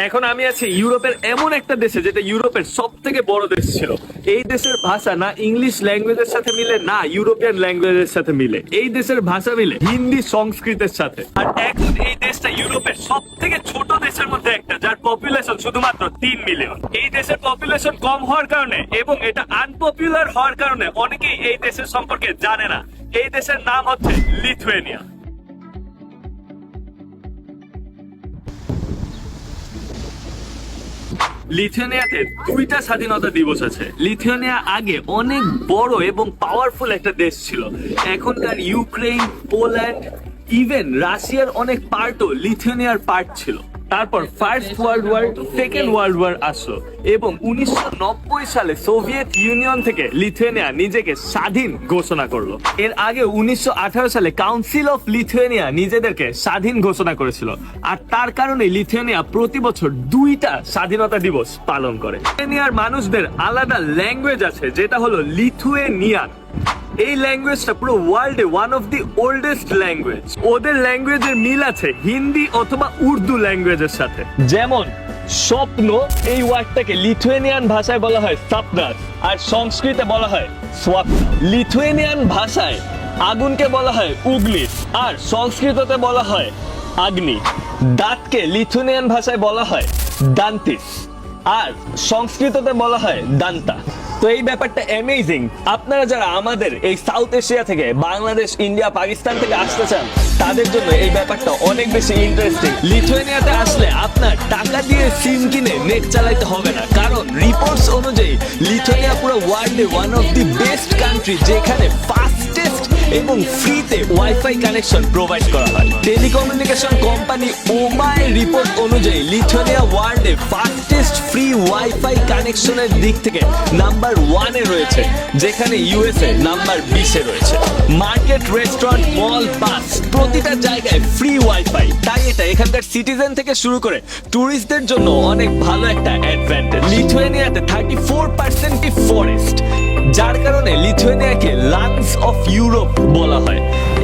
এখন আমি আছি ইউরোপের এমন একটা দেশে যেটা ইউরোপের সব থেকে বড় দেশ ছিল। এই দেশের ভাষা না ইংলিশ ল্যাঙ্গুয়েজের সাথে মিলে না ইউরোপিয়ান ল্যাঙ্গুয়েজের সাথে মিলে, এই দেশের ভাষা মিলে হিন্দি সংস্কৃতের সাথে। আর এখন এই দেশটা ইউরোপের সব থেকে ছোট দেশের মধ্যে একটা, যার পপুলেশন শুধুমাত্র 3 মিলিয়ন। এই দেশের পপুলেশন কম হওয়ার কারণে এবং এটা আনপপুলার হওয়ার কারণে অনেকেই এই দেশের সম্পর্কে জানে না। এই দেশের নাম হচ্ছে লিথুয়েনিয়া। লিথুয়েনিয়াতে 2টা স্বাধীনতা দিবস আছে। লিথুয়েনিয়া আগে অনেক বড় এবং পাওয়ারফুল একটা দেশ ছিল। এখনকার ইউক্রেন, পোল্যান্ড, ইভেন রাশিয়ার অনেক পার্টও লিথুয়েনিয়ার পার্ট ছিল। তারপর first world war, second world war আসলো এবং 1990 সালে সোভিয়েত ইউনিয়ন থেকে লিথুয়েনিয়া নিজেকে স্বাধীন ঘোষণা করলো। এর আগে 1918 সালে কাউন্সিল অফ লিথুয়েনিয়া নিজেদেরকে স্বাধীন ঘোষণা করেছিল। আর তার কারণে লিথুয়েনিয়া প্রতি বছর 2টা স্বাধীনতা দিবস পালন করে। লিথুয়েনিয়ার মানুষদের আলাদা ল্যাঙ্গুয়েজ আছে, যেটা হলো লিথুয়েনিয়ান। এই ল্যাঙ্গুয়েজটা পুরো ওয়ার্ল্ডে one of the oldest language. ওদের ল্যাঙ্গুয়েজের মিল আছে হিন্দি অথবা উর্দু ল্যাঙ্গুয়েজের সাথে। যেমন স্বপ্ন, এই ওয়ার্ডটাকে লিথুয়েনিয়ান ভাষায় বলা হয় সাপনাস, আর সংস্কৃতে বলা হয় স্বপ্ন। লিথুয়েনিয়ান ভাষায় আগুনকে বলা হয় উগলিস, আর সংস্কৃততে বলা হয় আগ্নি। দাঁতকে লিথুয়েনিয়ান ভাষায় বলা হয় দান্তিস, আর সংস্কৃততে বলা হয় দান্তা। তো এই ব্যাপারটা অ্যামেজিং। আপনারা যারা আমাদের এই সাউথ এশিয়া থেকে, বাংলাদেশ, ইন্ডিয়া, পাকিস্তান থেকে আসতে চান, তাদের জন্য এই ব্যাপারটা অনেক বেশি ইন্টারেস্টিং। লিথুয়েনিয়াতে আসলে আপনার টাকা দিয়ে সিম কিনে নেট চালাইতে হবে না, কারণ রিপোর্টস অনুযায়ী লিথুয়েনিয়া পুরো ওয়ার্ল্ডে one of the best country যেখানে ফাস্টেস্ট এবং ফ্রিতে ওয়াইফাই কানেকশন প্রোভাইড করা হয়। টেলিকমিউনিকেশন কোম্পানি ওমায় রিপোর্ট অনুযায়ী লিথুয়েনিয়া ওয়ার্ল্ডে ফাস্টেস্ট ফ্রি ওয়াইফাই কানেকশনের দিক থেকে নাম্বার 1-এ রয়েছে, যেখানে ইউএসএ নাম্বার 20-এ রয়েছে। মার্কেট, রেস্টুরেন্ট, মল, বাস প্রতিটা জায়গায় ফ্রি ওয়াইফাই। তাই এটা এখানকার সিটিজেন থেকে শুরু করে টুরিস্টদের জন্য অনেক ভালো একটা অ্যাডভান্টেজ। লিথুয়েনিয়াতে 34% ফরেস্ট, যার কারণে লিথুয়েনিয়াকে লাংস অফ ইউরোপ বলা হয়।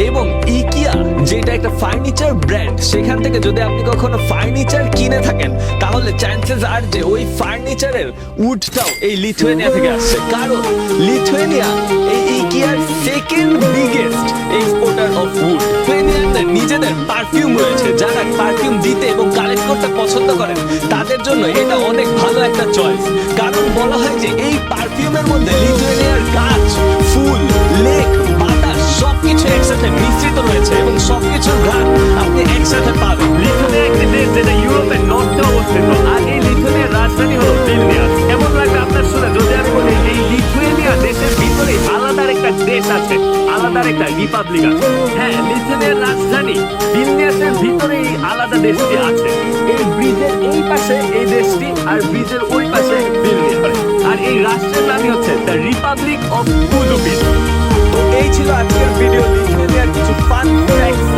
এবং ইকিয়া, যেটা একটা ফার্নিচার ব্র্যান্ড, সেখান থেকে যদি আপনি কখনো ফার্নিচার কিনে থাকেন, তাহলে চান্সেস আর যে ওই ফার্নিচারের উডটাও এই লিথুয়েনিয়া থেকে আসছে, কারণ লিথুয়েনিয়া এই ইকিয়ার second biggest exporter of wood. লিথুয়েনিয়াতে নিজেদের পারফিউম রয়েছে, যারা পারফিউম দিতে এবং কালেক্ট করতে পছন্দ করেন তাদের জন্য এটা অনেক ভালো একটা চয়েস। কারণ বলা হয় যে এই পারফিউমের মধ্যে লিথুয়েনিয়ার গাছ, ফুল, লেক, বাতাস সবকিছু একসাথে মিশ্রিত রয়েছে এবং সবকিছুর ঘ্রাণ আপনি একসাথে পাবেন। লিথুয়েনিয়া একটি দেশ যেটা ইউরোপের নর্থে অবস্থিত, আর এই লিথুয়েনিয়ার রাজধানী হলো ভিলনিয়াস। এমন লাগবে আপনার শুনে যদি আমি বলি এই লিথুয়েনিয়া দেশের ভিতরে আলাদার একটা দেশ আছে, আলাদার একটা রিপাবলিক আছে। হ্যাঁ, লিথুয়েনিয়ার রাজধানী ভিলনিয়াসের ভিতরেই আলাদা দেশটি আছে। এই ব্রিজের এই পাশে এই দেশটি, আর ব্রিজের ওই পাশে ভিলনিয়াস। আর এই রাষ্ট্রের নামই হচ্ছে দ্য রিপাবলিক অফ পুদুপিস। তো এই ছিল আজকের ভিডিও, লিথুয়েনিয়ার কিছু ফান ফ্যাক্টস।